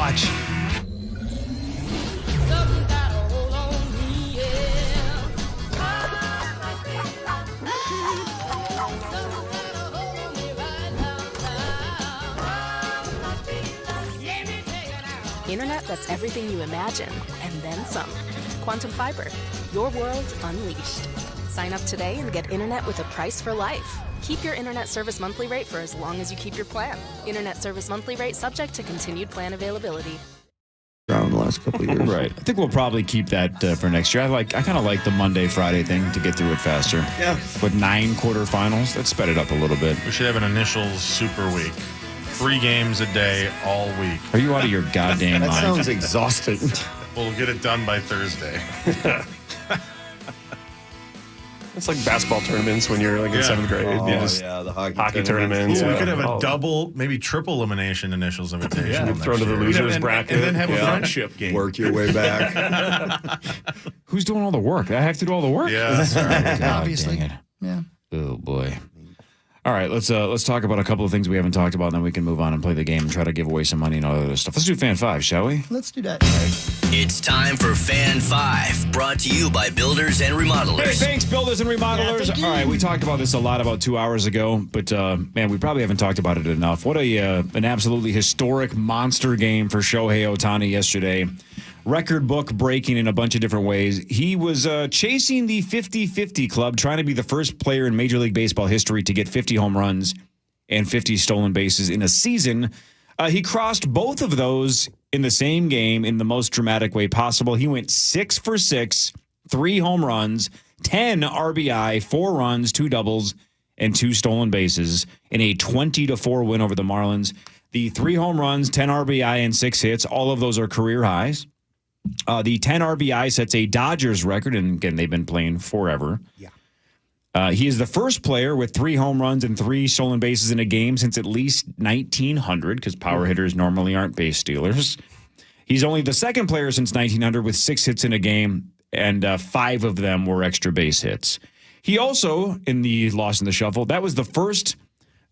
watch. Internet that's everything you imagine, and then some. Quantum Fiber, your world unleashed. Sign up today and get internet with a price for life. Keep your internet service monthly rate for as long as you keep your plan. Internet service monthly rate subject to continued plan availability. Around the last couple of years. Right. I think we'll probably keep that for next year. I kind of like the Monday, Friday thing to get through it faster. Yeah. With 9 quarterfinals, let's sped it up a little bit. We should have an Initials Super Week. 3 games a day all week. Are you out of your goddamn mind? That sounds exhausting. We'll get it done by Thursday. It's like basketball tournaments when you're like in 7th grade. Oh, Yeah, the hockey tournaments. We could have a double, maybe triple elimination Initials Invitation. Yeah, throw to the losers bracket. And then have a friendship game. Work your way back. Who's doing all the work? I have to do all the work? Yeah, that's right. God, Obviously. dang it. Yeah. Oh, boy. All right, let's talk about a couple of things we haven't talked about, and then we can move on and play the game and try to give away some money and all that other stuff. Let's do Fan 5, shall we? Let's do that. It's time for Fan 5, brought to you by Builders and Remodelers. Hey, thanks, builders and remodelers. Yeah, thank you. All right, we talked about this a lot about 2 hours ago, but, man, we probably haven't talked about it enough. What an absolutely historic monster game for Shohei Ohtani yesterday. Record book breaking in a bunch of different ways. He was chasing the 50-50 club, trying to be the first player in Major League Baseball history to get 50 home runs and 50 stolen bases in a season. He crossed both of those in the same game in the most dramatic way possible. He went 6 for 6, 3 home runs, 10 RBI, 4 runs, 2 doubles, and 2 stolen bases in a 20-4 win over the Marlins. The 3 home runs, 10 RBI, and 6 hits, all of those are career highs. The 10 RBI sets a Dodgers record, and again, they've been playing forever. Yeah. He is the first player with 3 home runs and 3 stolen bases in a game since at least 1900, because power hitters normally aren't base stealers. He's only the second player since 1900 with 6 hits in a game, and 5 of them were extra base hits. He also, in the Lost in the Shuffle, that was the first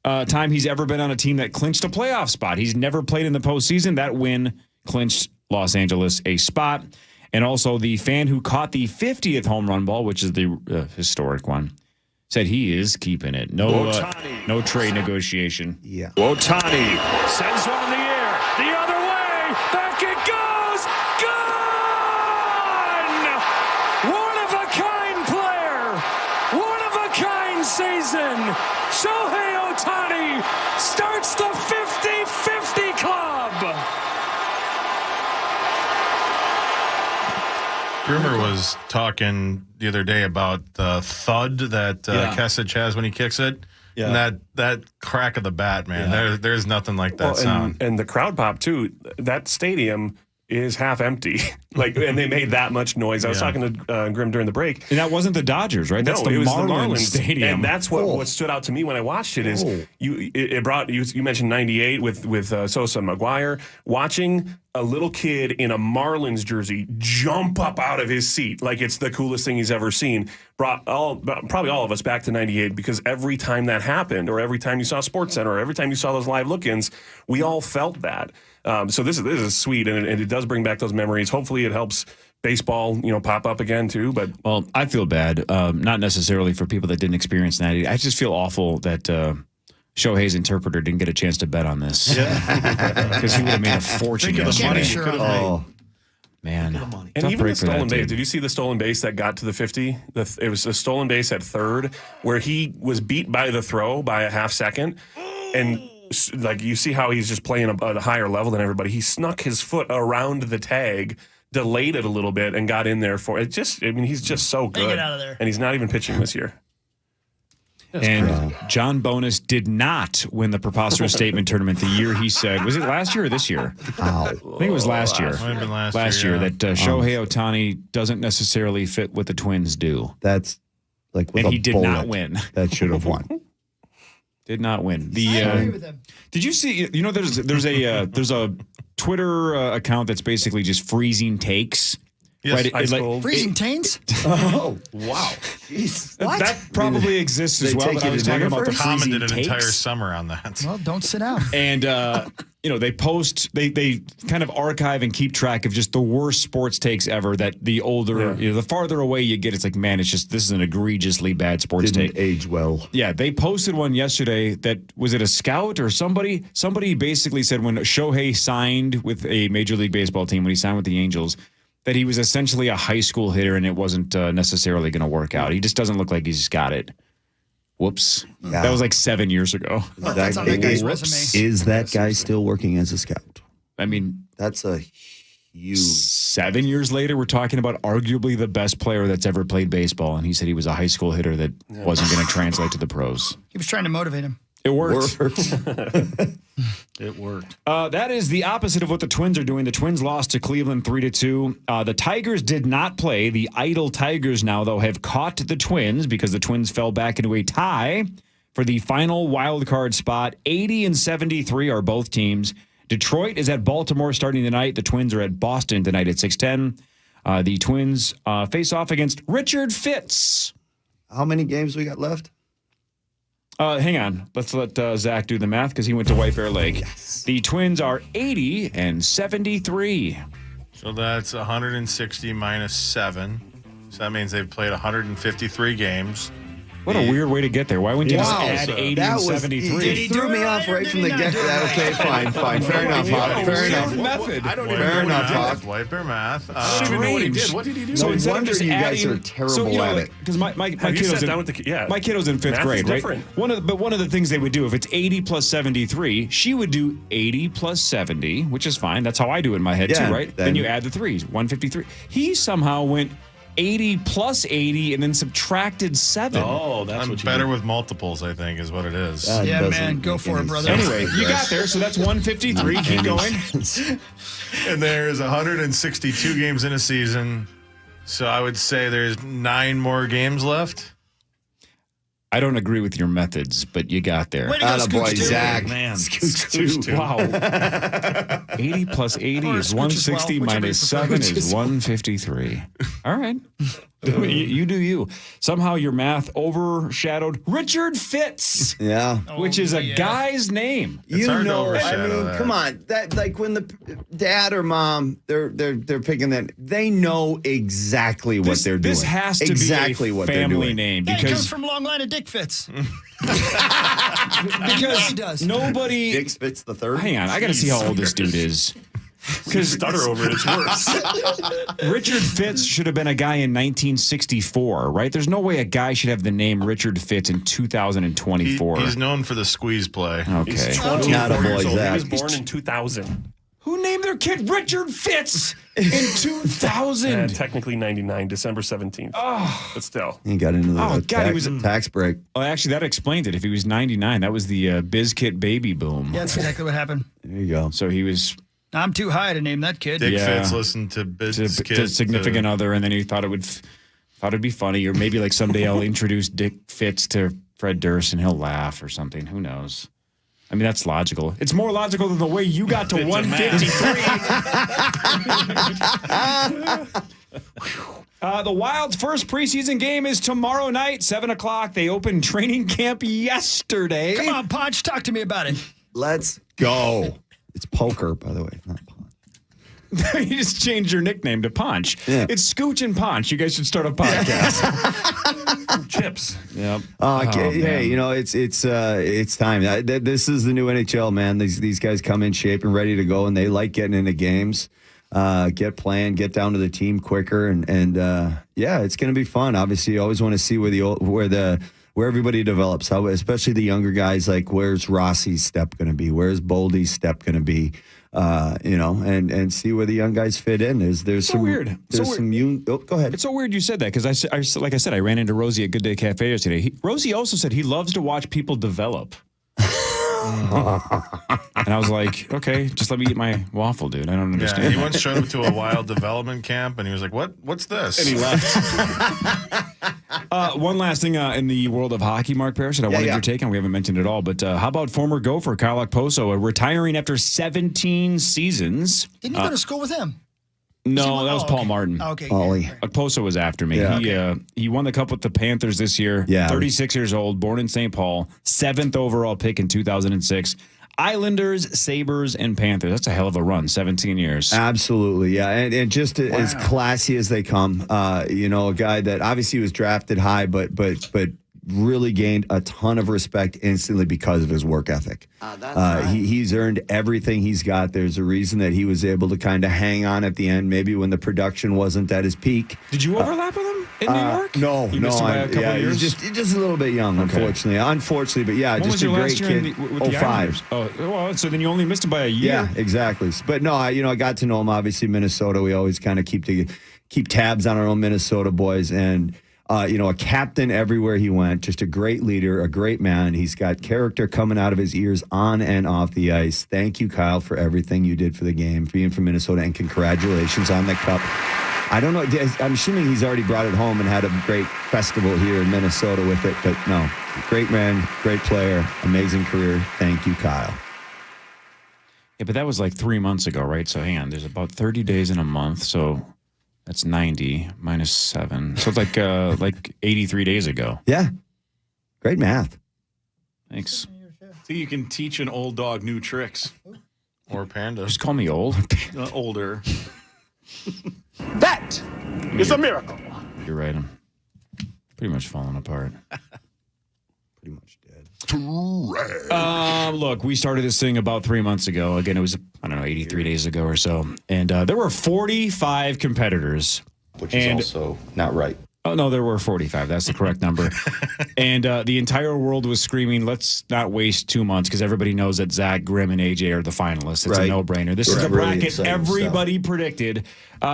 time he's ever been on a team that clinched a playoff spot. He's never played in the postseason. That win clinched Los Angeles a spot. And also the fan who caught the 50th home run ball, which is the historic one, said he is keeping it. No trade negotiation. Yeah. Ohtani sends one in the air. The other way. Back it goes. Gone! One-of-a-kind player. One-of-a-kind season. Shohei Ohtani starts the 50-50 club. Grimmer was talking the other day about the thud that Kesich has when he kicks it. Yeah. And that crack of the bat, man, there's nothing like that sound. And the crowd pop, too. That stadium is half empty. And they made that much noise. I was talking to Grimm during the break. And that wasn't the Dodgers, right? That's No, it was the Marlins Stadium. And that's what stood out to me when I watched it is it brought you mentioned 98 with Sosa McGuire, watching a little kid in a Marlins jersey jump up out of his seat like it's the coolest thing he's ever seen. Probably all of us back to 98, because every time that happened, or every time you saw SportsCenter, or every time you saw those live look-ins, we all felt that. So this is sweet, and it does bring back those memories. Hopefully it helps baseball, pop up again too. But well, I feel bad, not necessarily for people that didn't experience that. I just feel awful that Shohei's interpreter didn't get a chance to bet on this. Because he would have made a fortune. Think of the money sure you could on have that. made. Man. And tough even break the for that stolen base. dude. Did you see the stolen base that got to the 50? It was a stolen base at third, where he was beat by the throw by a half second, and you see how he's just playing at a higher level than everybody. He snuck his foot around the tag, delayed it a little bit, and got in there for it. He's just so good. Get out of there. And he's not even pitching this year. And John Bonus did not win the Preposterous Statement Tournament the year he said, was it last year or this year? Ow. I think it was last year. Might have been last year, that Shohei Ohtani doesn't necessarily fit what the Twins do. That's like with And a he did bullet. not win. That should have won. Did not win. I agree with him. Did you see? There's a Twitter account that's basically just freezing takes, Yes. Ice cold. Freezing tains? Oh, Wow. jeez. That probably exists as they well. take But I you was to talking dinner about the first? freezing Commented an entire takes. summer on that. Well, don't sit down. And, they post, they kind of archive and keep track of just the worst sports takes ever that the older, the farther away you get, it's like, man, this is an egregiously bad sports Didn't take. age well. Yeah, they posted one yesterday that, was it a scout or somebody? Somebody basically said when Shohei signed with a Major League Baseball team, when he signed with the Angels, that he was essentially a high school hitter and it wasn't necessarily going to work out. He just doesn't look like he's got it. Whoops. Yeah. That was like 7 years ago. That's on that guy's resume. Is that guy still working as a scout? I mean, That's a huge. 7 years later, we're talking about arguably the best player that's ever played baseball. And he said he was a high school hitter that wasn't going to translate to the pros. He was trying to motivate him. It worked. It worked. That is the opposite of what the Twins are doing. The Twins lost to Cleveland 3-2. The Tigers did not play. The idle Tigers now, though, have caught the Twins because the Twins fell back into a tie for the final wild card spot. 80 and 73 are both teams. Detroit is at Baltimore starting tonight. The Twins are at Boston tonight at 6:10. The Twins face off against Richard Fitz. How many games we got left? Hang on. Let's let Zach do the math because he went to White Bear Lake. Yes. The Twins are 80 and 73. So that's 160 minus 7. So that means they've played 153 games. What a weird way to get there. Why wouldn't you just add 80 and 73? He threw me off right from the get-go. Okay, fine. Fair enough, Hawk. Fair enough. Method. I don't even Fair know enough, what he Hawk. did. White Bear math. I don't even know what he did. Strange. What did he do? So No instead of wonder just you guys adding, are terrible at it. Because my Have you kiddo's sat in, down with the my kiddo's in 5th Math is grade, right? different. One of the things they would do if it's 80 plus 73, she would do 80 plus 70, which is fine. That's how I do it in my head Yeah, too, right? Then you add the threes, 153. He somehow went 80 plus 80 and then subtracted 7. Oh, that's I'm what you better did. with multiples, I think, is what it is. That Yeah, doesn't man, go make for it, any brother. sense. Anyway, you got there, so that's 153. Keep going. And there's 162 games in a season. So I would say there's 9 more games left. I don't agree with your methods, but you got there. Way to go, Attaboy, Scooch, too. Zach. Man, Scooch too. Wow. 80 plus 80 Or is Scooch as 160 well, whichever minus you prefer. 7 is 153. All right. You do you. Somehow your math overshadowed Richard Fitz, Yeah. which is a yeah. guy's name. It's hard to I overshadow mean, that. come on. That like when the dad or mom they're picking that, they know exactly what they're doing. This has to exactly be a what they're family doing. name Yeah, he comes because from Long Line of Dick Fits. because He does. nobody. Dick Spitz the third. Hang on, I got to see how old this dude is. Because stutter over it, it's worse. Richard Fitz should have been a guy in 1964, right? There's no way a guy should have the name Richard Fitz in 2024. He's known for the squeeze play. Okay. He's Not 24 a boy, years old. He Zach. was born in 2000. Who named their kid Richard Fitz in 2000? Technically 99, December 17th. But still. He got into the Oh, God, tax, he was a- tax break. Well, actually, that explains it. If he was 99, that was the Bizkit baby boom. Yeah, that's exactly what happened. There you go. So he was I'm too high to name that kid. Dick Yeah. Fitz listened to Biz to significant other, and then he thought it'd be funny, or maybe like someday I'll introduce Dick Fitz to Fred Durst and he'll laugh or something. Who knows? I mean, that's logical. It's more logical than the way you got to 153. The Wild's first preseason game is tomorrow night, 7 o'clock. They opened training camp yesterday. Come on, Ponch, talk to me about it. Let's go. It's poker, by the way, not pawn. You just changed your nickname to Punch. Yeah. It's Scooch and Punch. You guys should start a podcast. Chips. Yep. Hey, man. you know it's time. This is the new NHL, man. These guys come in shape and ready to go, and they like getting into games, get playing, get down to the team quicker, and yeah, it's going to be fun. Obviously, you always want to see where everybody develops. How, especially the younger guys, like where's Rossi's step going to be? Where's Boldy's step going to be? And see where the young guys fit in. There's some weird. There's some go ahead. It's so weird you said that because like I said, I ran into Rosie at Good Day Cafe yesterday. Rosie also said he loves to watch people develop. And I was like, okay, just let me eat my waffle, dude. I don't Yeah, understand. he once showed up to a wild development camp, and he was like, "What's this?" And he left. One last thing in the world of hockey, Mark Parrish, that I wanted your take on. We haven't mentioned it all, but how about former Gopher Kyle Okposo retiring after 17 seasons? Didn't you go to school with him? No, that was Paul Martin. Okay. Ollie. Okposo was after me. Yeah. He won the cup with the Panthers this year. Yeah. 36 years old, born in St. Paul, 7th overall pick in 2006. Islanders, Sabres, and Panthers. That's a hell of a run, 17 years. Absolutely, yeah. And just as classy as they come. A guy that obviously was drafted high, but really gained a ton of respect instantly because of his work ethic. He's earned everything he's got. There's a reason that he was able to kind of hang on at the end, maybe when the production wasn't at his peak. Did you overlap with him in New York? No, You missed him by a couple of years? He's just a little bit young, unfortunately. But yeah, When just was a your great last year kid. with the 05. Islanders? Oh, well, so then you only missed him by a year? Yeah, exactly. But no, I got to know him. Obviously, Minnesota. We always kind of keep tabs on our own Minnesota boys, and a captain everywhere he went. Just a great leader, a great man. He's got character coming out of his ears on and off the ice. Thank you, Kyle, for everything you did for the game, being from Minnesota, and congratulations on the cup. I don't know. I'm assuming he's already brought it home and had a great festival here in Minnesota with it. But no, great man, great player, amazing career. Thank you, Kyle. Yeah, but that was like 3 months ago, right? So hang on. There's about 30 days in a month. So that's 90 minus 7. So it's like 83 days ago. Yeah. Great math. Thanks. See, you can teach an old dog new tricks. Or Panda. Just call me old. Older. That is a miracle. You're right. I'm pretty much falling apart. Pretty much dead. Look, we started this thing about 3 months ago. Again, it was, 83 days ago or so. And there were 45 competitors. Which is also not right. Oh, no, there were 45. That's the correct number. And the entire world was screaming, let's not waste 2 months, because everybody knows that Zach, Grimm, and AJ are the finalists. It's a no-brainer. This is the bracket everybody predicted.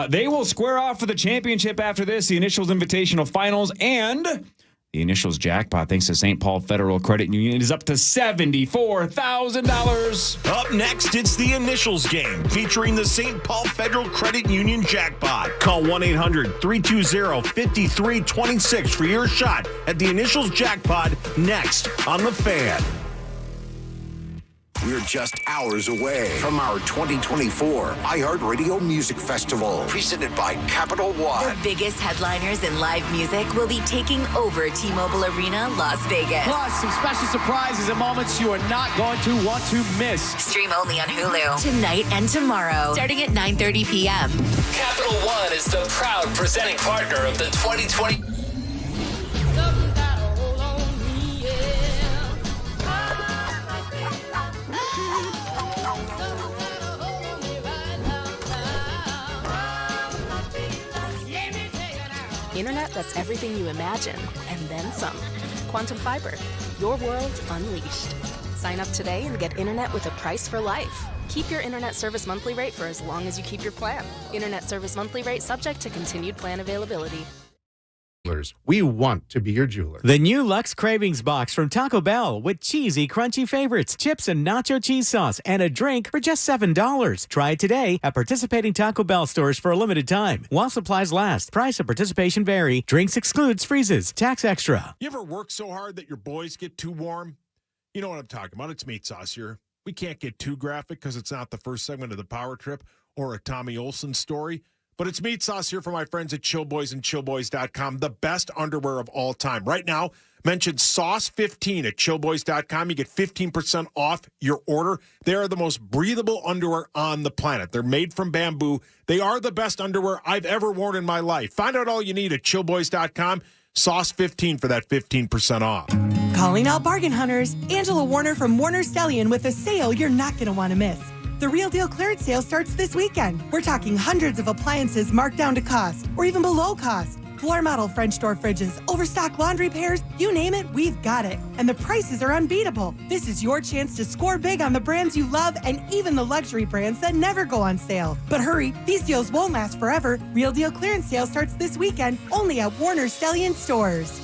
They will square off for the championship after this, the Initials Invitational Finals, and the Initials jackpot, thanks to St. Paul Federal Credit Union, is up to $74,000. Up next, it's the Initials game featuring the St. Paul Federal Credit Union jackpot. Call 1-800-320-5326 for your shot at the Initials jackpot next on The Fan. We're just hours away from our 2024 iHeartRadio Music Festival, presented by Capital One. The biggest headliners in live music will be taking over T-Mobile Arena, Las Vegas. Plus, some special surprises and moments you are not going to want to miss. Stream only on Hulu tonight and tomorrow, starting at 9:30 p.m. Capital One is the proud presenting partner of the 2020. Internet that's everything you imagine, and then some. Quantum Fiber, your world unleashed. Sign up today and get internet with a price for life. Keep your internet service monthly rate for as long as you keep your plan. Internet service monthly rate subject to continued plan availability. We want to be your jeweler. The new Lux Cravings Box from Taco Bell with cheesy, crunchy favorites, chips and nacho cheese sauce, and a drink for just $7. Try it today at participating Taco Bell stores for a limited time. While supplies last, price and participation vary. Drinks excludes freezes. Tax extra. You ever work so hard that your boys get too warm? You know what I'm talking about. It's Meat Sauce here. We can't get too graphic because it's not the first segment of the Power Trip or a Tommy Olson story. But it's Meat Sauce here for my friends at Chillboys and Chillboys.com, the best underwear of all time. Right now, mention Sauce15 at Chillboys.com. You get 15% off your order. They are the most breathable underwear on the planet. They're made from bamboo. They are the best underwear I've ever worn in my life. Find out all you need at Chillboys.com. Sauce15 for that 15% off. Calling all bargain hunters. Angela Warner from Warner Stellian with a sale you're not going to want to miss. The Real Deal clearance sale starts this weekend. We're talking hundreds of appliances marked down to cost or even below cost. Floor model French door fridges, overstock laundry pairs, you name it, we've got it. And the prices are unbeatable. This is your chance to score big on the brands you love and even the luxury brands that never go on sale. But hurry, these deals won't last forever. Real Deal clearance sale starts this weekend only at Warner Stellian stores.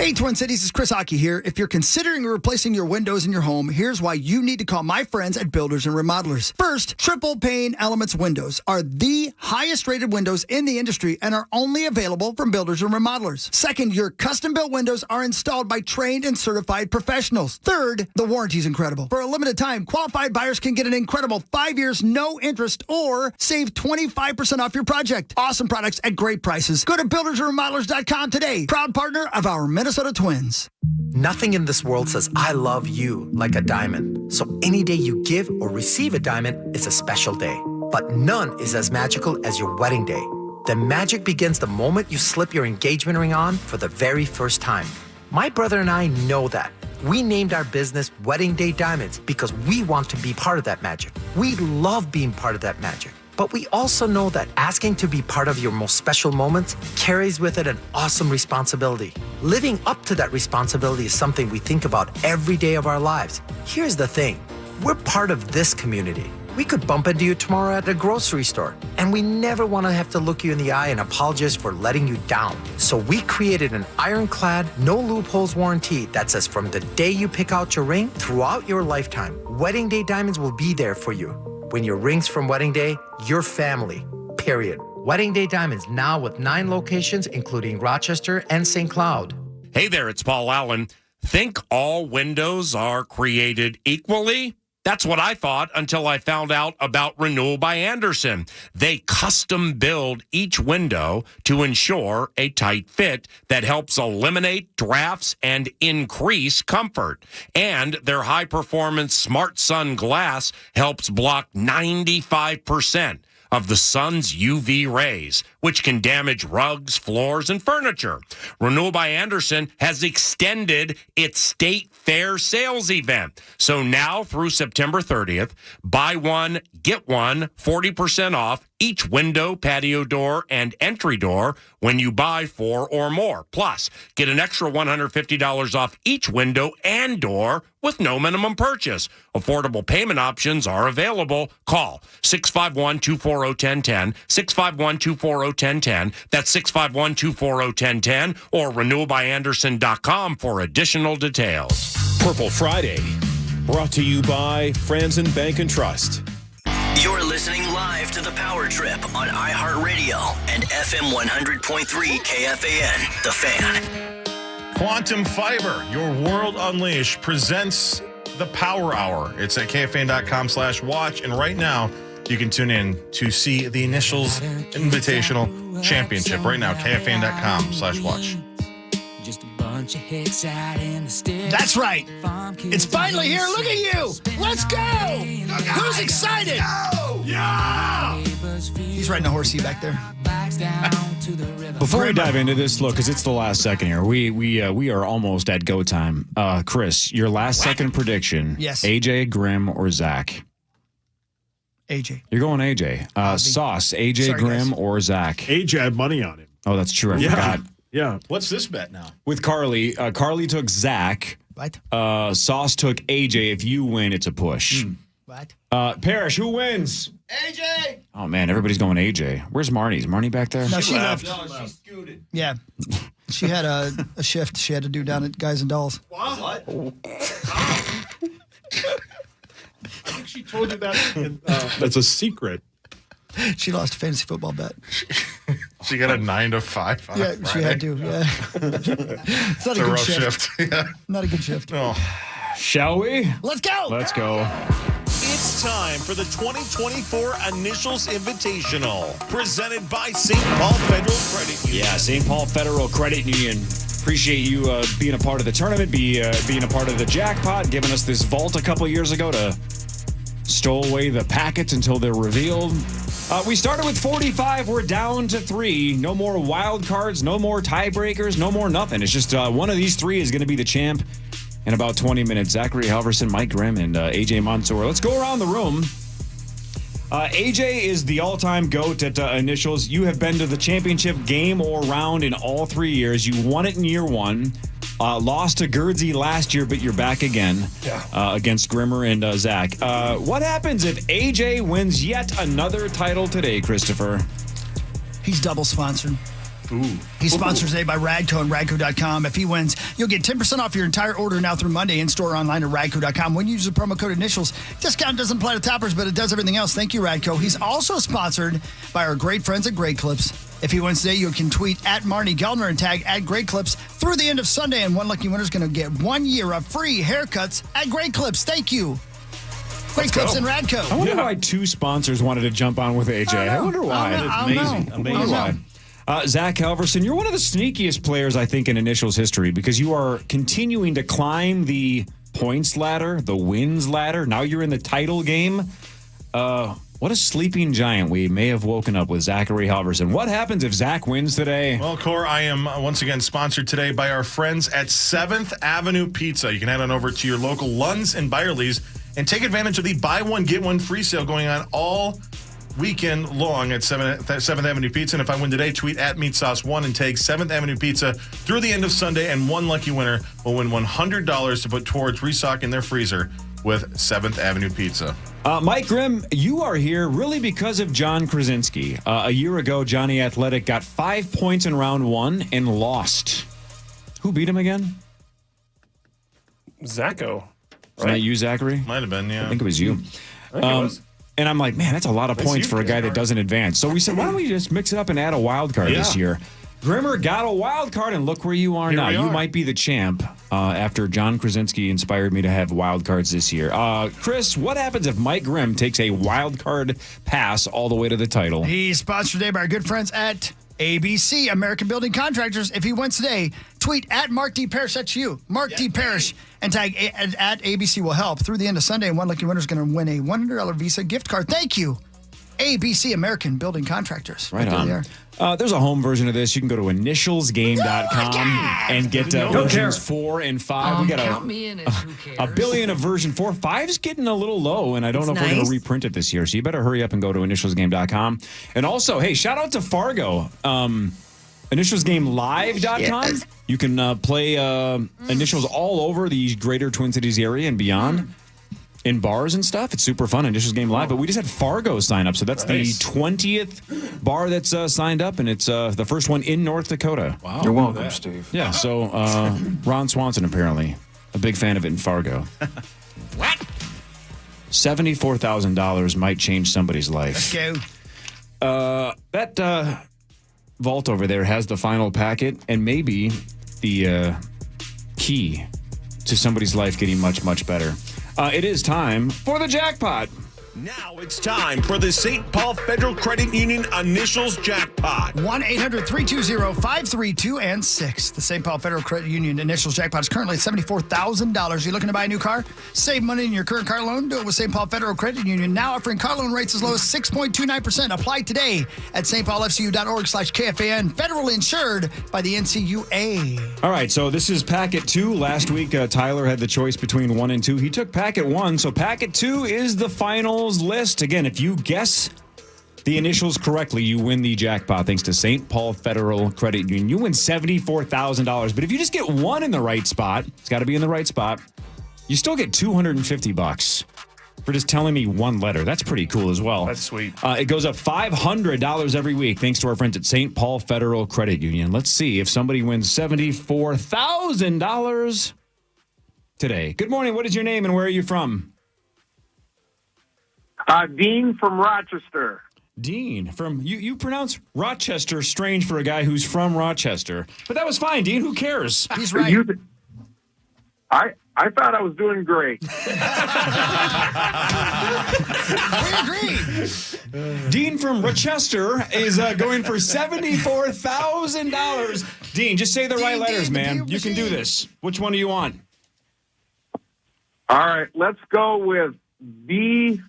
Hey, Twin Cities, it's Chris Hockey here. If you're considering replacing your windows in your home, here's why you need to call my friends at Builders and Remodelers. First, Triple Pane Elements windows are the highest rated windows in the industry and are only available from Builders and Remodelers. Second, your custom-built windows are installed by trained and certified professionals. Third, the warranty is incredible. For a limited time, qualified buyers can get an incredible 5 years, no interest, or save 25% off your project. Awesome products at great prices. Go to buildersandremodelers.com today. Proud partner of our Minnesota Twins. Nothing in this world says I love you like a diamond. So any day you give or receive a diamond is a special day. But none is as magical as your wedding day. The magic begins the moment you slip your engagement ring on for the very first time. My brother and I know that. We named our business Wedding Day Diamonds because we want to be part of that magic. We love being part of that magic. But we also know that asking to be part of your most special moments carries with it an awesome responsibility. Living up to that responsibility is something we think about every day of our lives. Here's the thing. We're part of this community. We could bump into you tomorrow at the grocery store, and we never want to have to look you in the eye and apologize for letting you down. So we created an ironclad, no loopholes warranty that says from the day you pick out your ring throughout your lifetime, Wedding Day Diamonds will be there for you. When your ring's from Wedding Day, your family, period. Wedding Day Diamonds now with 9 locations, including Rochester and St. Cloud. Hey there, it's Paul Allen. Think all windows are created equally? That's what I thought until I found out about Renewal by Andersen. They custom build each window to ensure a tight fit that helps eliminate drafts and increase comfort. And their high-performance Smart Sun glass helps block 95% of the sun's UV rays, which can damage rugs, floors, and furniture. Renewal by Andersen has extended its state fair sales event. So now through September 30th, buy one, get one, 40% off each window, patio door, and entry door when you buy 4 or more. Plus, get an extra $150 off each window and door with no minimum purchase. Affordable payment options are available. Call 651-240-1010, 651-240-1010. That's 651-240-1010 or renewalbyandersen.com for additional details. Purple Friday, brought to you by Franzen Bank and Trust. You're listening live to The Power Trip on iHeartRadio and FM 100.3 KFAN, The Fan. Quantum Fiber, your world unleashed, presents the Power Hour. It's at KFAN.com/watch. And right now, you can tune in to see the Initials Invitational Championship. Right now, KFAN.com/watch. That's right. It's finally here. Look at you. Let's go. Who's excited? Yeah. He's riding a horsey back there. Before we dive into this, look, because it's the last second here, we are almost at go time. Chris, your last second prediction. Yes. AJ, Grimm, or Zach? AJ. You're going AJ. Sauce, AJ, Sorry, Grimm, guys. or Zach? AJ had money on him. Oh, that's true. I forgot. Yeah. What's this bet now? With Carly, Carly took Zach. What? Sauce took AJ. If you win, it's a push. What? Parrish, who wins? AJ. Oh, man, everybody's going AJ. Where's Marnie? Is Marnie back there? No, she left. No, she scooted. Yeah. She had a shift she had to do down at Guys and Dolls. What? I think she told you that. That's a secret. She lost a fantasy football bet. She got a 9 to 5. On Yeah, Friday. she had to. Yeah. It's not It's a a good rough shift. Yeah. Not a good shift. Oh. Shall we? Let's go. Let's go. It's time for the 2024 Initials Invitational, presented by St. Paul Federal Credit Union. Yeah, St. Paul Federal Credit Union. Appreciate you being a part of the tournament, being a part of the jackpot, giving us this vault a couple years ago to stow away the packets until they're revealed. We started with 45. We're down to 3. No more wild cards, no more tiebreakers, no more nothing. It's just one of these 3 is going to be the champ in about 20 minutes. Zachary Halverson, Mike Grimm, and Aj Mansour. Let's go around the room. AJ is the all-time GOAT at Initials. You have been to the championship game or round in all 3 years. You won it in year 1. Lost to Gerdsey last year, but you're back again against Grimmer and Zach. What happens if AJ wins yet another title today, Christopher? He's double sponsored. Ooh. He's sponsored today by Radco and Radco.com. If he wins, you'll get 10% off your entire order now through Monday in store online at Radco.com. When you use the promo code Initials, discount doesn't apply to toppers, but it does everything else. Thank you, Radco. He's also sponsored by our great friends at Great Clips. If he wins today, you can tweet at Marnie Geldner and tag at Great Clips through the end of Sunday, and one lucky winner is going to get 1 year of free haircuts at Great Clips. Thank you. Great Clips and Radco. I wonder why two sponsors wanted to jump on with AJ. I wonder why. Amazing. Zach Halverson, you're one of the sneakiest players, I think, in Initials history because you are continuing to climb the points ladder, the wins ladder. Now you're in the title game. What a sleeping giant we may have woken up with, Zachary Halverson. What happens if Zach wins today? Well, Core, I am once again sponsored today by our friends at 7th Avenue Pizza. You can head on over to your local Lunds and Byerly's and take advantage of the buy one, get one free sale going on all weekend long at 7th Avenue Pizza. And if I win today, tweet at MeatSauce1 and tag 7th Avenue Pizza through the end of Sunday, and one lucky winner will win $100 to put towards restocking their freezer with 7th Avenue Pizza. Mike Grimm, you are here really because of John Krasinski. A year ago, Johnny Athletic got 5 points in round one and lost. Who beat him again? Zacho. Was that you, Zachary? Might have been, yeah. I think it was you. I think it was. And I'm like, man, that's a lot of points for a guy that doesn't advance. So we said, why don't we just mix it up and add a wild card this year? Grimmer got a wild card, and look where you are now. You might be the champ after John Krasinski inspired me to have wild cards this year. Chris, what happens if Mike Grimm takes a wild card pass all the way to the title? He's sponsored today by our good friends at ABC, American Building Contractors. If he wins today, tweet at Mark D. Parrish. That's you, Mark D. Parrish, and tag at ABC will help. Through the end of Sunday, and one lucky winner is going to win a $100 Visa gift card. Thank you, ABC, American Building Contractors. Right on. There's a home version of this. You can go to initialsgame.com and get versions 4 and 5. We got count me in it. Who cares? a billion of version 4. 5's getting a little low, and I don't know if we're going to reprint it this year. So you better hurry up and go to initialsgame.com. And also, hey, shout out to Fargo. Initialsgamelive.com. Yes. You can play Initials all over the greater Twin Cities area and beyond. In bars and stuff. It's super fun. Initials Game Live. But we just had Fargo sign up. So that's the 20th bar that's signed up. And it's the first one in North Dakota. Wow. You're welcome, Steve. Yeah. So Ron Swanson, apparently, a big fan of it in Fargo. What? $74,000 might change somebody's life. Let's go. That vault over there has the final packet and maybe the key to somebody's life getting much, much better. It is time for the jackpot. Now it's time for the St. Paul Federal Credit Union Initials Jackpot. 1-800-320-532-6. The St. Paul Federal Credit Union Initials Jackpot is currently at $74,000. You looking to buy a new car? Save money in your current car loan? Do it with St. Paul Federal Credit Union. Now offering car loan rates as low as 6.29%. Apply today at stpaulfcu.org/KFAN. Federally insured by the NCUA. All right, so this is packet 2. Last week, Tyler had the choice between 1 and 2. He took packet 1, so packet 2 is the final list. Again, if you guess the initials correctly, you win the jackpot thanks to St. Paul Federal Credit Union. You win $74,000. But if you just get one in the right spot, it's got to be in the right spot, you still get $250 for just telling me one letter. That's pretty cool as well. That's sweet. It goes up $500 every week thanks to our friends at St. Paul Federal Credit Union. Let's see if somebody wins $74,000 today. Good morning. What is your name and where are you from? Dean from Rochester. Dean from you pronounce Rochester strange for a guy who's from Rochester, but that was fine. Dean, who cares? He's right. I thought I was doing great. We agree. Dean from Rochester is going for $74,000. Dean, just say the right letters, man. You can do this. Which one do you want? All right, let's go with BK.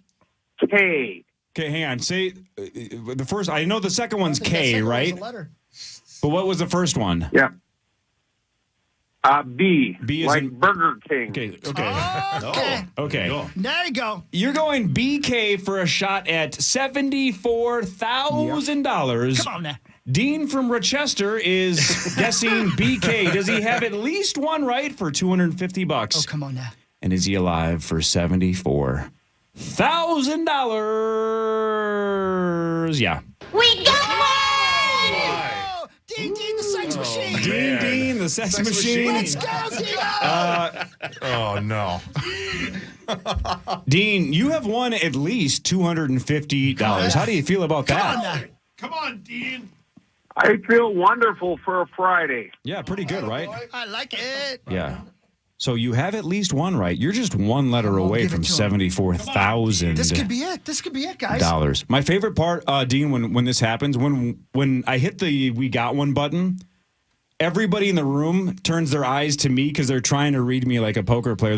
Okay, hang on. Say the first. I know the second one's K, right? But what was the first one? Yeah. B. B is like in Burger King. Okay. Okay. There you go. You're going BK for a shot at $74,000. Come on now. Dean from Rochester is guessing BK. Does he have at least one right for $250? Oh, come on now. And is he alive for $74,000? Yeah. We got one! Ding, ding, the sex machine. Let's go, Dino! Oh, no. Dean, you have won at least $250. How do you feel about that? Come on, Dean. I feel wonderful for a Friday. Yeah, pretty good, right? I like it. Yeah. So you have at least one right. You're just one letter away from $74,000. This could be it, guys. My favorite part, Dean, when this happens, when I hit the "we got one" button, everybody in the room turns their eyes to me because they're trying to read me like a poker player.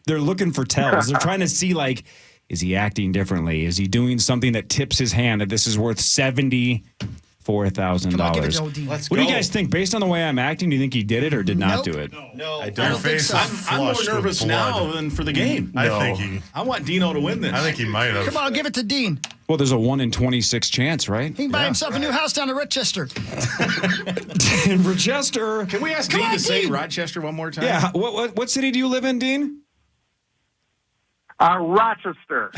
They're looking for tells. They're trying to see, like, is he acting differently? Is he doing something that tips his hand that this is worth $74,000? What do you guys think? Based on the way I'm acting, do you think he did it or did not do it? No, I don't think so. I'm more nervous now than for the game. I want Dino to win this. I think he might have. Come on, give it to Dean. Well, there's a 1 in 26 chance, right? He can buy himself a new house down in Rochester. In Rochester. Can we ask Dean to say Rochester one more time? Yeah. What city do you live in, Dean? Rochester.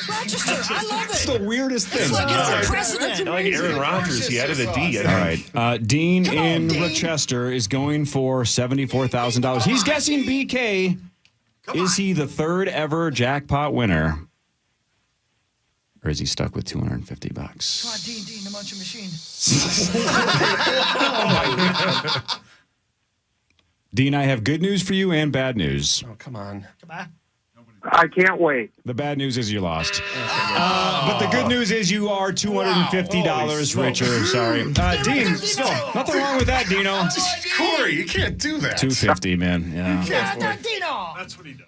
Rochester, I love it. It's the weirdest thing. It's like it's a president. Like Aaron Rodgers, he added a D. All right. Dean in Rochester is going for $74,000. He's guessing BK. Is he the third ever jackpot winner? Or is he stuck with $250? Come on, Dean, the munching machine. Oh, my God. Dean, I have good news for you and bad news. Oh, come on. I can't wait. The bad news is you lost. But the good news is you are $250 richer. Sorry. Dean, nothing wrong with that, Dino. Corey, you can't do that. $250, man. Yeah. Dino. That's what he does.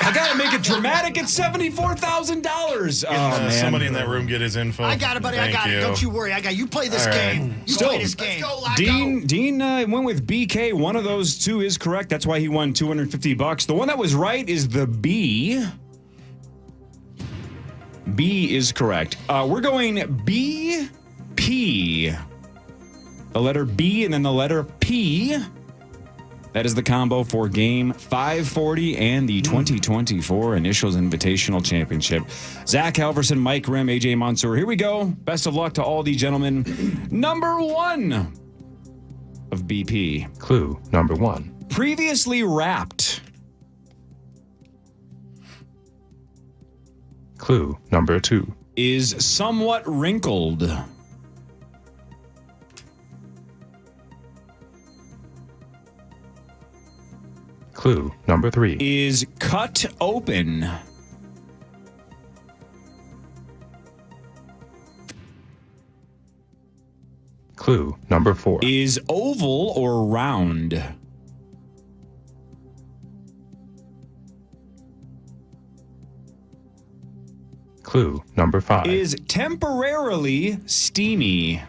I got to make it dramatic at $74,000. Oh, man. Somebody in that room get his info. I got it, buddy. I got it. Don't you worry. You play this game. You play this game. Dean went with BK. One of those two is correct. That's why he won $250. The one that was right is the B. B is correct. We're going BP. The letter B and then the letter P. That is the combo for Game 540 and the 2024 Initials Invitational Championship. Zach Halverson, Mike Grimm, Aj Mansour. Here we go. Best of luck to all the gentlemen. Number 1 of BP. Clue number 1. Previously wrapped. Clue number 2. Is somewhat wrinkled. Clue number 3. Is cut open. Clue number 4. Is oval or round. Clue number 5. Is temporarily steamy.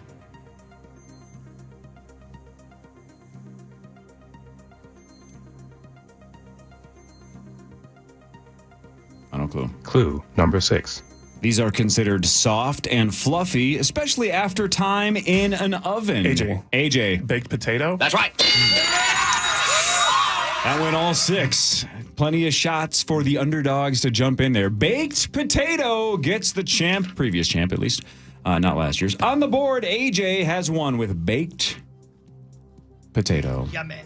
No clue. Clue number 6. These are considered soft and fluffy, especially after time in an oven. AJ. Baked potato? That's right. That went all 6. Plenty of shots for the underdogs to jump in there. Baked potato gets the previous champ at least, not last year's. On the board, AJ has won with baked potato. Yummy.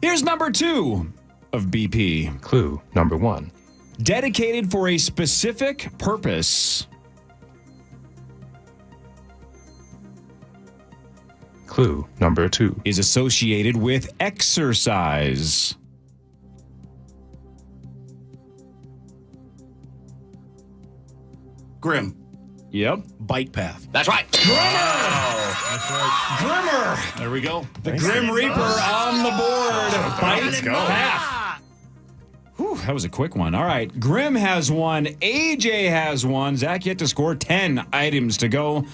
Here's number 2 of BP. Clue number 1. Dedicated for a specific purpose. Clue number 2. Is associated with exercise. Grimm. Yep. Bike path. That's right. Grimmer. There we go. The Grim Reaper on the board. Bike path. Whew, that was a quick one. All right. Grimm has one. AJ has one. Zach yet to score 10 items to go.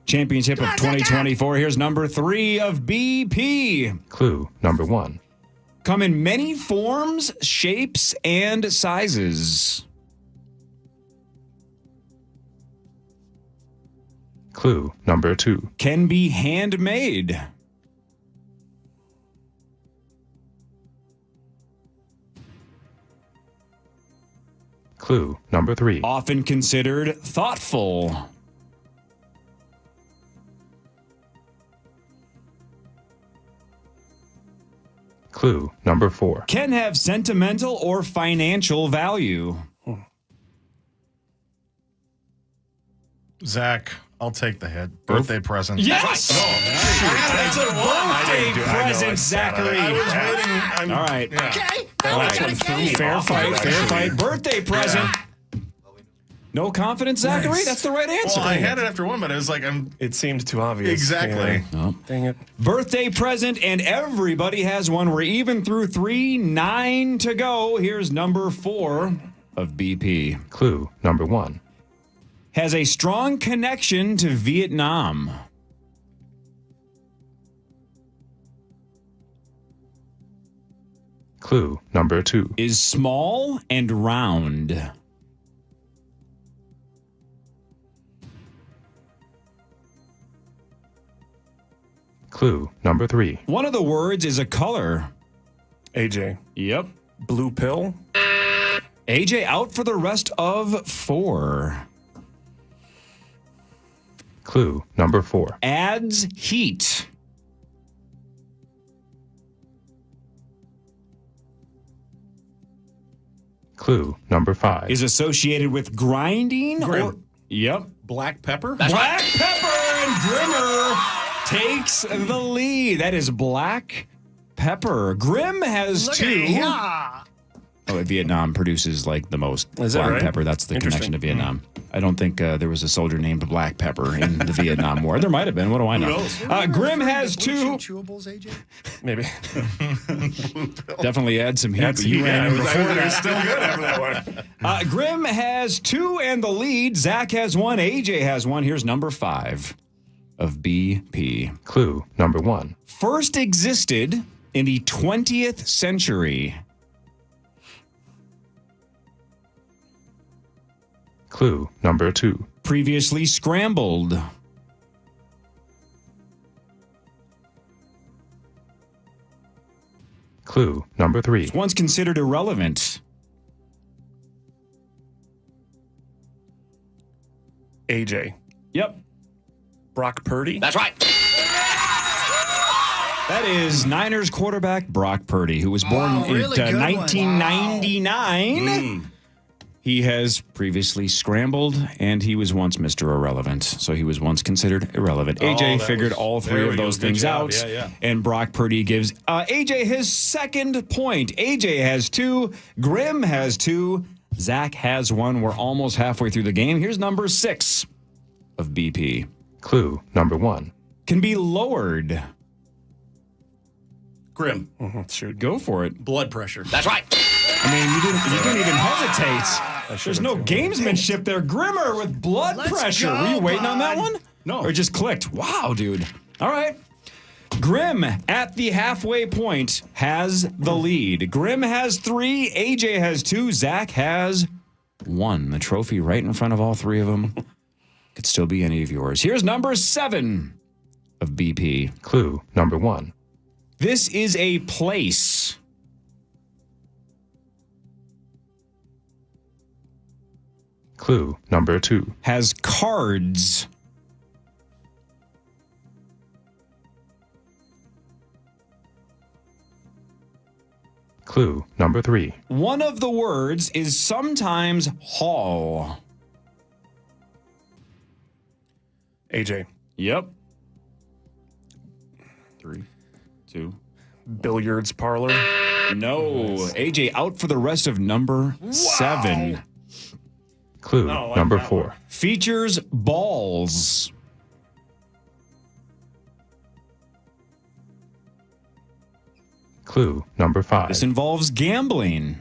Championship of 2024. Here's number 3 of BP. Clue number 1. Come in many forms, shapes, and sizes. Clue number 2. Can be handmade. Clue number 3. Often considered thoughtful. Clue number 4. Can have sentimental or financial value. Zach, I'll take the hit. Birthday present. Yes! That's a birthday present, Zachary. I was waiting. All right. Yeah. Okay. All right. Fair fight. Birthday present. No confidence, Zachary? Nice. That's the right answer. Well, I had it after one, but I was like, It seemed too obvious. Exactly. Yeah. Oh, dang it. Birthday present, and everybody has one. We're even through 3, 9 to go. Here's number 4 of BP. Clue number 1. Has a strong connection to Vietnam. Clue number 2. Is small and round. Clue number 3. One of the words is a color. AJ. Yep. Blue pill. AJ out for the rest of 4. Clue number 4. Adds heat. Clue number 5. Is associated with grinding. Grimm. Or, yep. Black pepper? Black pepper, and Grimmer takes the lead. That is black pepper. Grimm has 2. Oh, Vietnam produces like the most Is that black right? pepper. That's the Interesting. connection to Vietnam. I don't think there was a soldier named Black Pepper in the Vietnam War. There might have been. What do I know? Grimm has 2. Chewables, AJ? Maybe. Definitely add some heat. That's but you ran in before They're that. still good after that one. Grimm has 2 and the lead. Zach has 1. AJ has 1. Here's number 5 of BP. Clue number 1. First existed in the 20th century. Clue number 2. Previously scrambled. Clue number 3. Once considered irrelevant. AJ. Yep. Brock Purdy. That's right. That is Niners quarterback Brock Purdy, who was born in really good one. 1999. He has previously scrambled, and he was once Mr. Irrelevant. So he was once considered irrelevant. AJ figured all 3 of those things out. Yeah. And Brock Purdy gives AJ his second point. AJ has 2. Grimm has 2. Zach has 1. We're almost halfway through the game. Here's number 6 of BP. Clue number 1. Can be lowered. Grimm. Shoot. Go for it. Blood pressure. That's right. I mean, you didn't even hesitate. There's no gamesmanship there. Grimmer with blood pressure. Were you waiting on that one? No. Or just clicked? Wow, dude. All right. Grimm at the halfway point has the lead. Grimm has 3. AJ has 2. Zach has 1. The trophy right in front of all 3 of them. Could still be any of yours. Here's number 7 of BP. Clue number 1. This is a place. Clue number 2. Has cards. Clue number 3. One of the words is sometimes hall. AJ. Yep. 3, 2. Billiards parlor. No. AJ out for the rest of number 7. Clue number 4. Features balls. Clue number 5. This involves gambling.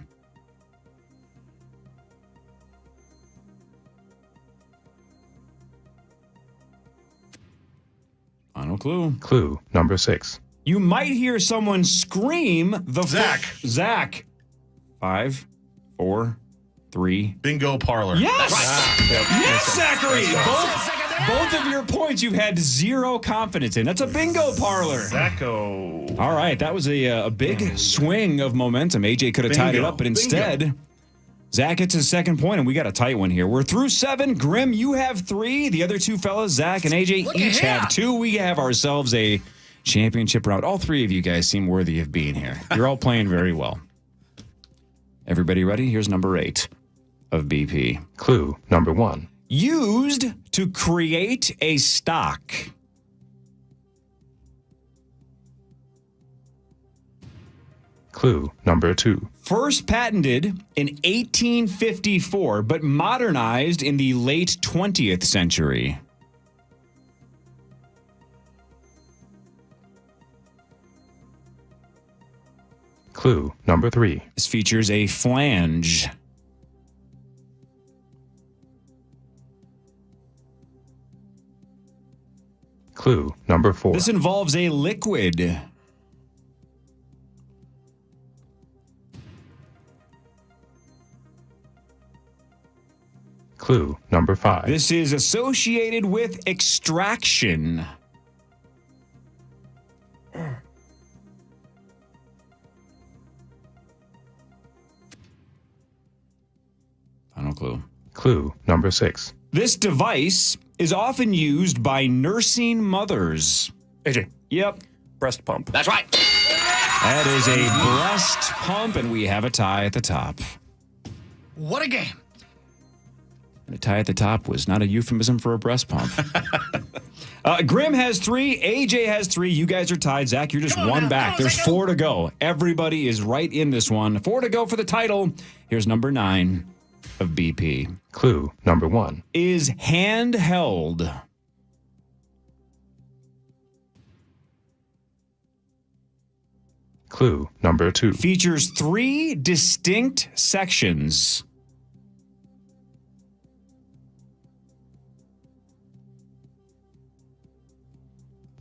Final clue. Clue number 6. You might hear someone scream the Zach. 5, 4, 3. Bingo parlor. Yes! Yes, Zachary! Both of your points you've had 0 confidence in. That's a bingo parlor. Zacko. All right, that was a big swing of momentum. AJ could have tied it up, but instead, Zach gets his second point, and we got a tight one here. We're through 7. Grimm, you have 3. The other 2 fellas, Zach and AJ, each have 2. We have ourselves a championship round. All three of you guys seem worthy of being here. You're all playing very well. Everybody ready? Here's number 8 of BP. Clue number 1. Used to create a stock. Clue number 2. First patented in 1854, but modernized in the late 20th century. Clue number 3. This features a flange. Clue number 4. This involves a liquid. Clue number 5. This is associated with extraction. Final clue. Clue number 6. This device is often used by nursing mothers. AJ. Yep. Breast pump. That's right. That is a breast pump, and we have a tie at the top. What a game. And a tie at the top was not a euphemism for a breast pump. Grimm has 3. AJ has 3. You guys are tied. Zach, you're just one back. There's 4 to go. Everybody is right in this one. 4 to go for the title. Here's number 9 of BP. Clue number 1. Is handheld. Clue number 2. Features 3 distinct sections.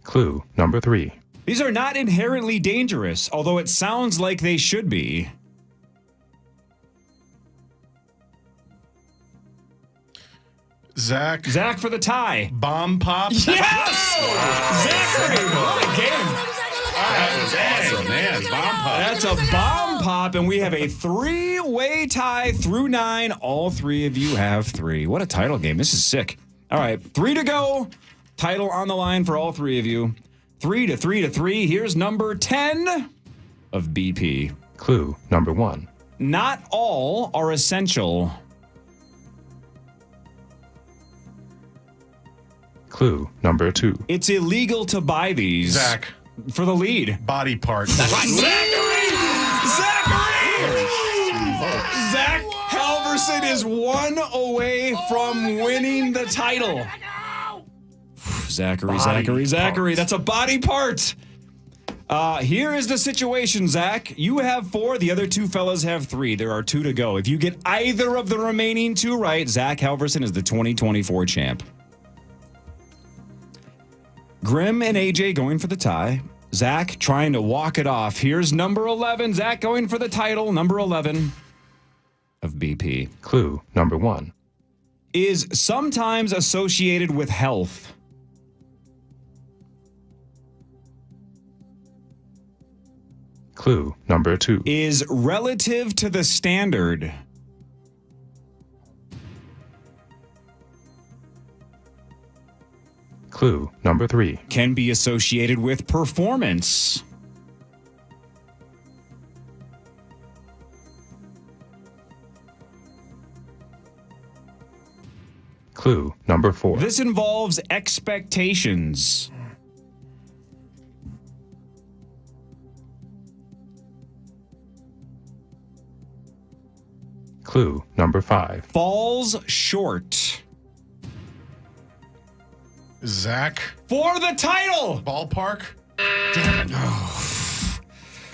Clue number 3. These are not inherently dangerous, although it sounds like they should be. Zach. Zach for the tie. Bomb pop. Yes! Zachary! What a game. That was awesome, man. Bomb pop. That's a bomb pop, and we have a 3-way tie through 9. All 3 of you have 3. What a title game. This is sick. All right, 3 to go. Title on the line for all 3 of you. 3 to 3 to 3. Here's number 10 of BP. Clue number 1. Not all are essential. Clue number 2. It's illegal to buy these. Zach. For the lead. Body parts. That's right. Zachary! Zach Halverson is 1 away from winning the title. Zachary. That's a body part. Here is the situation, Zach. You have 4. The other 2 fellas have 3. There are 2 to go. If you get either of the remaining 2 right, Zach Halverson is the 2024 champ. Grimm and AJ going for the tie. Zach trying to walk it off. Here's number 11. Zach going for the title. Number 11 of BP. Clue number 1. Is sometimes associated with health. Clue number 2. Is relative to the standard. Clue number 3. Can be associated with performance. Clue number 4. This involves expectations. Clue number 5. Falls short. Zach. For the title. Ballpark.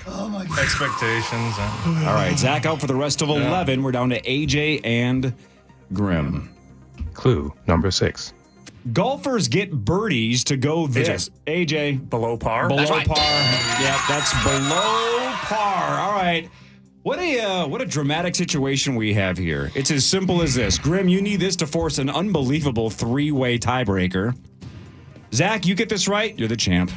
Oh my God. Expectations. All right, Zach out for the rest of 11. We're down to AJ and Grimm. Clue number 6. Golfers get birdies to go this. AJ. Below par. Below That's right. par. Yep, that's below par. All right. What a dramatic situation we have here. It's as simple as this. Grimm, you need this to force an unbelievable 3-way tiebreaker. Zach, you get this right, you're the champ.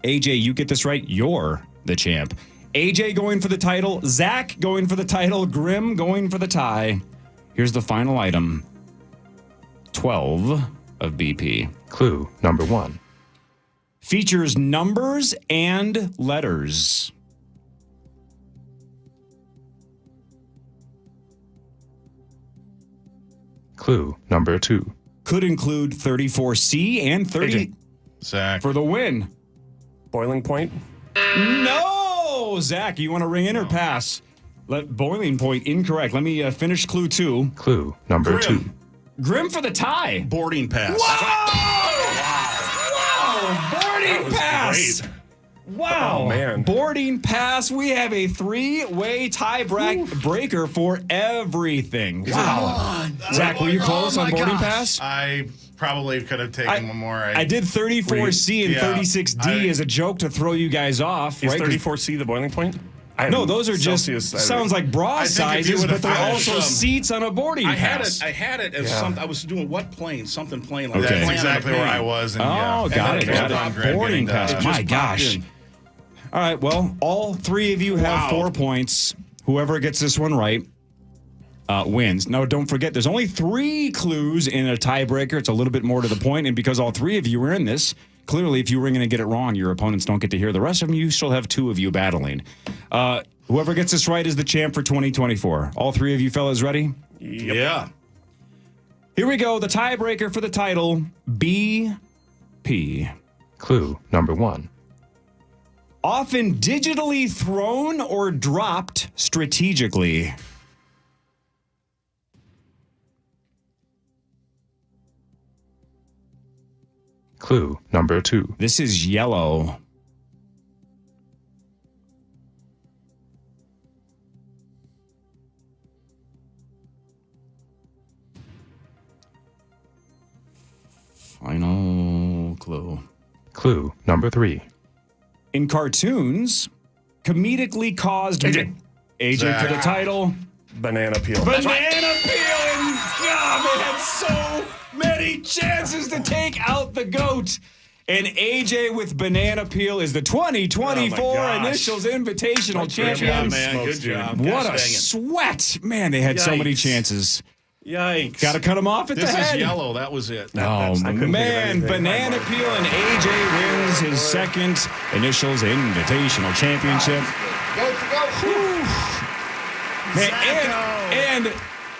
AJ, you get this right, you're the champ. AJ going for the title, Zach going for the title, Grimm going for the tie. Here's the final item. 12 of BP. Clue number 1. Features numbers and letters. Clue number 2. Could include 34C and 30 Zach. for the win. Boiling point? No! Zach, you want to ring in or pass? Boiling point incorrect. Let me finish clue 2. Clue number Grimm. 2. Grimm for the tie. Boarding pass. Wow! Boarding pass. Great. Wow. Oh, man. Boarding pass. We have a 3-way tie breaker for everything. Wow. Zach, were you close on boarding pass? I probably could have taken one more. I did 34C and 36D as a joke to throw you guys off. Is right? 34C the boiling point? No, those are just sounds like bra sizes, but they're also seats on a boarding pass. I had it as something. I was doing what plane? Something plane like That's that. exactly where I was. And got it. Boarding pass. My gosh. All right, well, all three of you have 4 points. Whoever gets this one right wins. Now, don't forget, there's only 3 clues in a tiebreaker. It's a little bit more to the point, and because all 3 of you are in this, clearly, if you ring in and get it wrong, your opponents don't get to hear the rest of them. You still have 2 of you battling. Whoever gets this right is the champ for 2024. All 3 of you fellas ready? Yep. Yeah. Here we go. The tiebreaker for the title, BP. Clue number 1. Often digitally thrown or dropped strategically. Clue number 2. This is yellow. Final clue. Clue number 3. In cartoons, comedically caused... AJ for the title. Banana peel. Banana peel! And God, they had so many chances to take out the goat. And AJ with banana peel is the 2024 Initials Invitational Champion. Good job. What a sweat. Man, they had so many chances. Yikes. Got to cut him off at the head. This is yellow. That was it. Man, banana peel and AJ wins his second Initials Invitational Championship. Man, and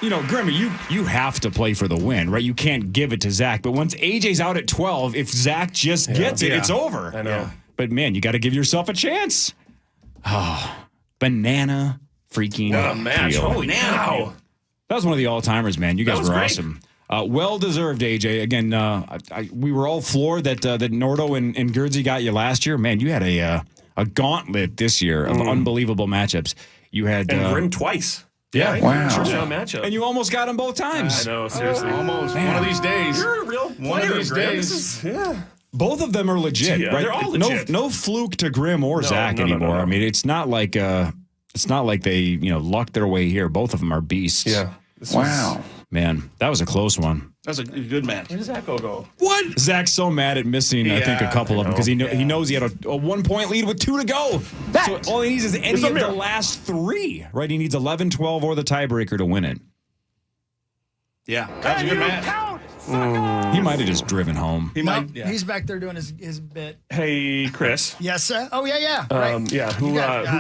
you know, Grimm, you have to play for the win, right? You can't give it to Zach. But once AJ's out at 12, if Zach just gets it, it's over. I know. Yeah. But man, you got to give yourself a chance. Oh, banana freaking what a match. peel. Holy cow. That was one of the all-timers, man. You guys were great. awesome. Well-deserved, AJ. Again, we were all floored that Nordo and Gerdzie got you last year. Man, you had a gauntlet this year of unbelievable matchups. You had and Grimm twice. Yeah. Wow. Sure matchup. And you almost got him both times. I know, seriously. Almost. Man. One of these days. You're a real player, one of these Grimm. days. Both of them are legit, right? They're all legit. No fluke to Grimm or Zach anymore. No. I mean, it's not like they, lucked their way here. Both of them are beasts. Yeah. Man, that was a close one. That was a good match. Where does Zach go? What? Zach's so mad at missing, I think, a couple of them because he knows he had a 1-point lead with 2 to go. So all he needs is any of the last 3, right? He needs 11, 12, or the tiebreaker to win it. Yeah, that was a good match. He might have just driven home. He's back there doing his bit. Hey, Chris. Yes, sir. Oh, yeah. Right. Yeah, who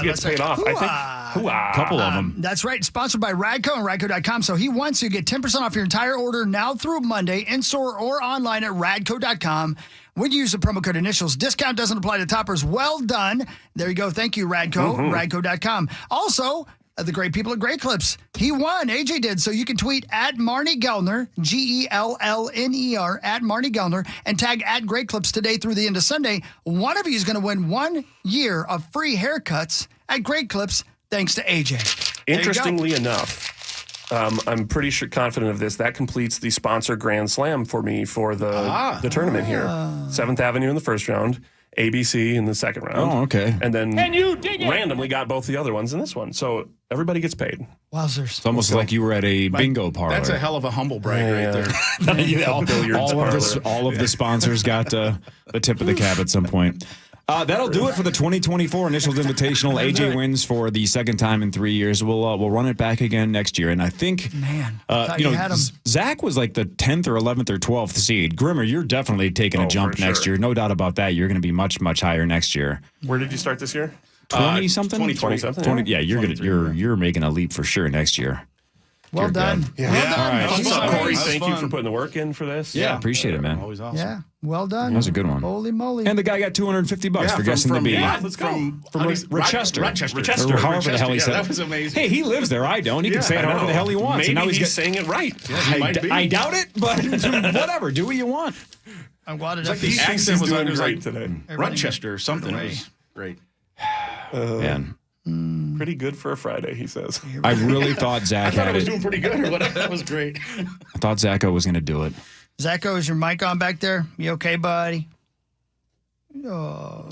gets paid off? I think. A couple of them. That's right. Sponsored by Radco and Radco.com. So he wants you to get 10% off your entire order now through Monday, in-store or online at Radco.com. When you use the promo code Initials, discount doesn't apply to toppers. Well done. There you go. Thank you, Radco. Radco.com. Also, the great people at Great Clips. He won. AJ did. So you can tweet at Marnie Gellner, Gellner, at Marnie Gellner, and tag at Great Clips today through the end of Sunday. One of you is going to win 1 year of free haircuts at Great Clips, thanks to AJ. Interestingly enough, I'm pretty sure confident of this. That completes the sponsor Grand Slam for me for the tournament here. 7th Avenue in the first round. ABC in the second round. Oh, okay. And then randomly got both the other ones in this one. So everybody gets paid. Wowzers. It's almost like you were at a bingo parlor. That's a hell of a humble brag right there. all of the sponsors got the tip of the cap at some point. That'll do it for the 2024 Initials Invitational. AJ wins for the second time in 3 years. We'll run it back again next year. And I think, Zach was like the 10th or 11th or 12th seed. Grimmer, you're definitely taking a jump next year. No doubt about that. You're going to be much, much higher next year. Where did you start this year? 20-something? 20-something. Yeah, you're making a leap for sure next year. Well done. Yeah. All right. Corey, thank you for putting the work in for this. Yeah, appreciate it, man. Always awesome. Yeah, well done. That was a good one. Holy moly. And the guy got $250 for guessing the bee. From Rochester. Rochester. Or however the hell he said That it. was amazing. Hey, he lives there. I don't. He can say it however the hell he wants. Maybe and now he's saying it right. I doubt it, but whatever. Do what you want. I'm glad It's like the accent was great today. Rochester or something. It was great. Man. Pretty good for a Friday, he says. I really thought Zach I had was it. doing pretty good or whatever. That was great. I thought Zacho was going to do it. Zacho, is your mic on back there? You okay, buddy? Oh,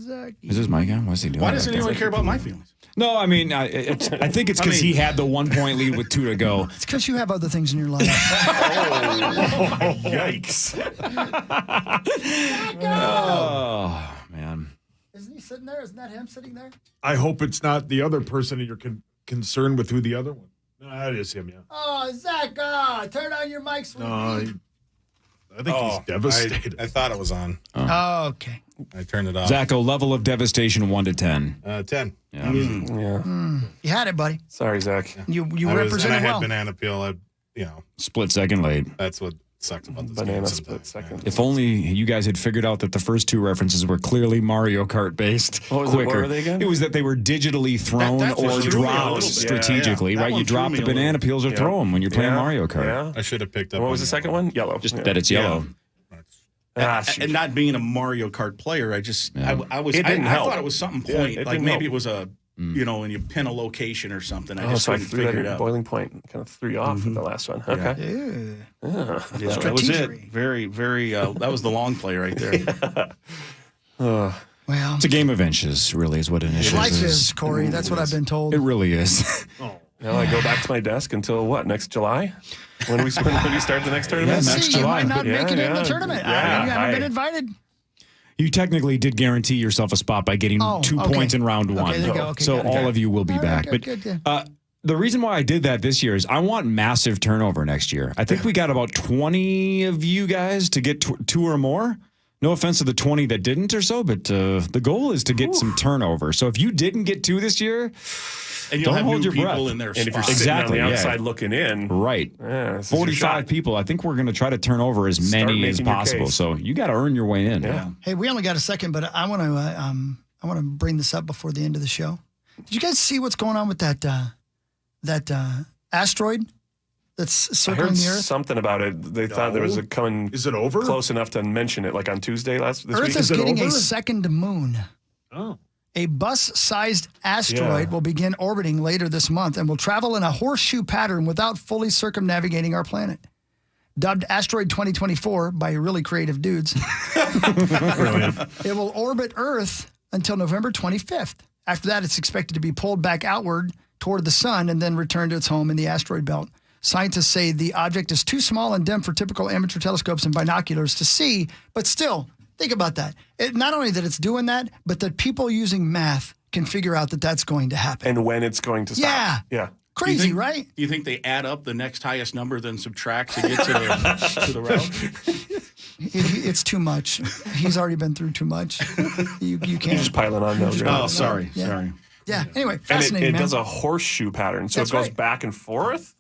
Zachy. Is his mic on? What's he doing? Why doesn't anyone care about my feelings? No, I mean, I think it's because he had the 1 point lead with 2 to go. It's because you have other things in your life. Yikes. Oh, man. Isn't he sitting there? Isn't that him sitting there? I hope it's not the other person and you're concerned with who the other one. No, that is him, yeah. Oh, Zach, turn on your mic, sweetie. I think he's devastated. I thought it was on. Oh, okay. I turned it off. Zacho, level of devastation 1 to 10. 10. Yeah. You had it, buddy. Sorry, Zach. You I represented had well. banana peel. Split second late. That's what sucked about this Banana game split sometimes. second. If only you guys had figured out that the first 2 references were clearly Mario Kart based What quicker. were they again? It was that they were digitally thrown That or threw me a dropped little bit. strategically, That right? one You threw drop me the a little banana bit. peels or throw them when you're playing Mario Kart. Yeah. I should have picked up. What was the second one? Yellow. Just that it's yellow. And not being a Mario Kart player, I just I thought it was something point. Like maybe it was a and you pin a location or something. I just so I couldn't threw that figure in it out. boiling point. Kind of threw you off with the last one. Okay. Yeah, that was it. Very, very. That was the long play right there. Well, It's a game of inches, really, is what Initials life is, Corey. That's what I've been told. It really is. Now I go back to my desk until what? Next July? When we start the next tournament? Yeah, next You July. might not make it in the tournament. Yeah, You haven't been invited. You technically did guarantee yourself a spot by getting 2 points in round 1. there you go. Okay, so got it. all of you will be All right, back. good. The reason why I did that this year is I want massive turnover next year. I think we got about 20 of you guys to get 2 or more. No offense to the 20 that didn't or so, but the goal is to get some turnover. So if you didn't get 2 this year, and you'll don't have hold new your people breath. in their And if you're spot. sitting on the outside looking in, right? Yeah, this is your 45 shot. people. I think we're going to try to turn over as Start many as making your possible. case. So you got to earn your way in. Yeah. Hey, we only got a second, but I want to bring this up before the end of the show. Did you guys see what's going on with that asteroid that's I circling heard the Earth? something about it. They thought there was a coming. Is it over? Close enough to mention it, like on Tuesday this Earth week. is getting over? a second moon. Oh. A bus-sized asteroid will begin orbiting later this month and will travel in a horseshoe pattern without fully circumnavigating our planet. Dubbed Asteroid 2024 by really creative dudes. It will orbit Earth until November 25th. After that, it's expected to be pulled back outward toward the sun and then return to its home in the asteroid belt. Scientists say the object is too small and dim for typical amateur telescopes and binoculars to see, but still, think about that. Not only that it's doing that, but that people using math can figure out that that's going to happen. And when it's going to stop. Yeah. Crazy, right? Do you think they add up the next highest number, then subtract to get to the route? It's too much. He's already been through too much. You can't. You're just piling on now. Oh, sorry. Yeah. Sorry. Yeah. Anyway, And fascinating, it man. does a horseshoe pattern, so That's it goes right. back and forth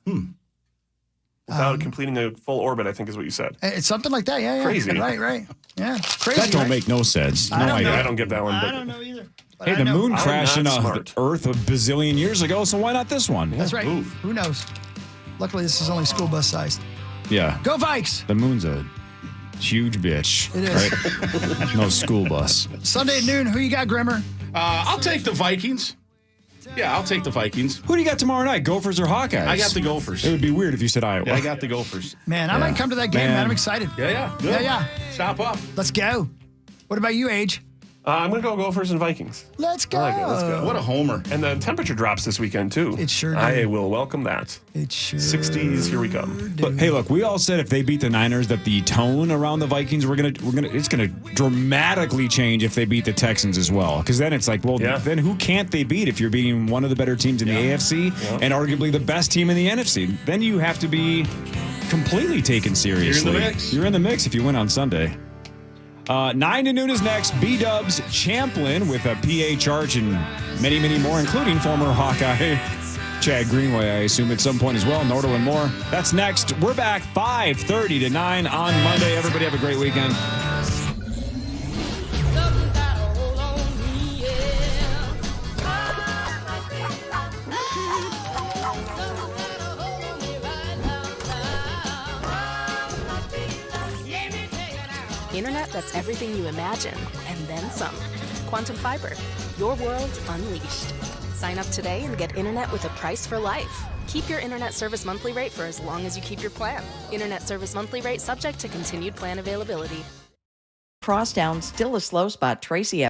without completing a full orbit, I think is what you said. It's something like that. Yeah. Crazy. Right. Yeah. Crazy. That don't right? make no sense. No I don't idea. know. I don't get that one. I But don't know either. But Hey, I the know. moon I'm crashed not into smart. Earth a bazillion years ago, so why not this one? That's right. Who knows? Luckily, this is only school bus sized. Yeah. Go Vikes! The moon's a huge bitch. It is. Right? No school bus. Sunday at noon, who you got, Grimmer? I'll take the Vikings. Yeah, I'll take the Vikings. Who do you got tomorrow night? Gophers or Hawkeyes? I got the Gophers. It would be weird if you said Iowa. Yeah, I got the Gophers. Man, I might come to that game, man. I'm excited. Yeah. Good. Yeah. Stop up. Let's go. What about you, Age? I'm going to go Gophers and Vikings. Let's go. I like it. Let's go. What a homer. And the temperature drops this weekend, too. It sure did. I will welcome that. It sure 60s, here we come. Look, we all said if they beat the Niners that the tone around the Vikings it's gonna dramatically change if they beat the Texans as well. Because then it's like, well, then who can't they beat if you're beating one of the better teams in the AFC and arguably the best team in the NFC? Then you have to be completely taken seriously. You're in the mix if you win on Sunday. 9 to noon is next. B-Dubs Champlin with a PA charge and many, many more, including former Hawkeye Chad Greenway, I assume, at some point as well. Nordal and more. That's next. We're back 5:30 to 9 on Monday. Everybody have a great weekend. Internet that's everything you imagine, and then some. Quantum Fiber, your world unleashed. Sign up today and get internet with a price for life. Keep your internet service monthly rate for as long as you keep your plan. Internet service monthly rate subject to continued plan availability. Crosstown, still a slow spot. Tracy